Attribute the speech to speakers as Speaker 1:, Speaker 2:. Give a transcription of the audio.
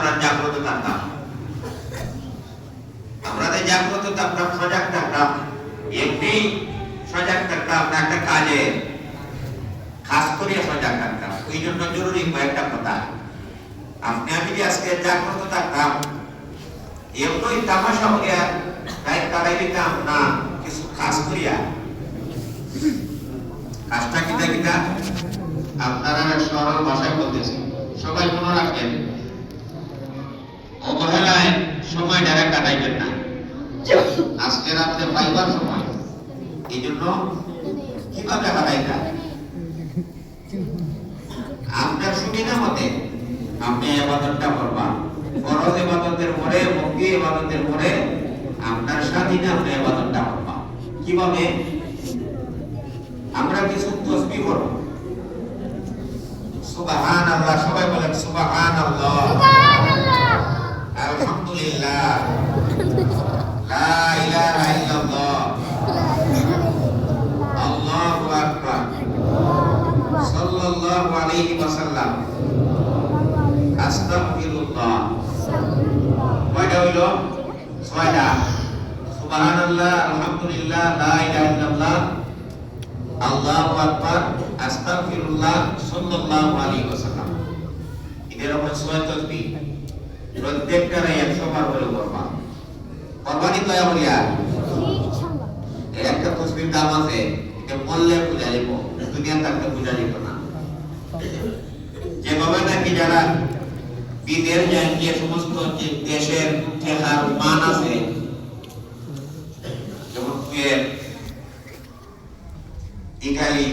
Speaker 1: আমরা জাগ্রত থাকতাম, আমরা জাগ্রত থাকতাম, সজাগ থাকতাম। এমনি সজাগ থাকতাম না, একটা কাজে খাস করে সজাগ থাকতাম। ওই জন্য জরুরি কয়েকটা কথা। আপনি আমি যদি আজকে জাগ্রত থাকতাম, এমনই তামাশা হইয়া তাই কাটাই দিতাম না, কিছু খাস করিয়া। কাজটা কিতা কিতা আপনারা সরল ভাষায় বলতেছি, সবাই মনে রাখবেন। অবহেলায় সময় দ্বারা কাটাইবেন না। আজকে রাত্রে পাইবার সময়, এই জন্য কিভাবে কাটাইতা আপনার সুবিধা মতে আপনি ইবাদতটা করবেন। ফরজ ইবাদতের পরে, মুক্তি ইবাদতের পরে আপনার স্বাধীনে আপনি ইবাদতটা করবেন। কিভাবে? আমরা কিছু তাসবিহ করব। সুবহানাল্লাহ, সবাই বলেন সুবহানাল্লাহ, সুবহানাল্লাহ, আলহামদুলিল্লাহ, লা ইলাহা ইল্লাল্লাহ, আল্লাহু আকবার, সাল্লাল্লাহু আলাইহি ওয়াসাল্লাম, আস্তাগফিরুল্লাহ। কয়টা হইল? ছয়টা। সুবহানাল্লাহ, আলহামদুলিল্লাহ, লা ইলাহা ইল্লাল্লাহ, আল্লাহু আকবার, আস্তাগফিরুল্লাহ, সাল্লাল্লাহু আলাইহি ওয়াসাল্লাম। এরকম ছয় তাসবিহ প্রত্যেকটার 100 বার করে করবা। করবানি তো আমরিয়া এর একটা তাসবিহ দাম আছে, এটা বললে বুঝা যাবে, দুনিয়া থাকতে বুঝা যাবে না। যেভাবে নাকি যারা বিদেশ যায়, যে সমস্ত দেশের টেকার মান আছে, যেমন কুয়েত, ইটালি,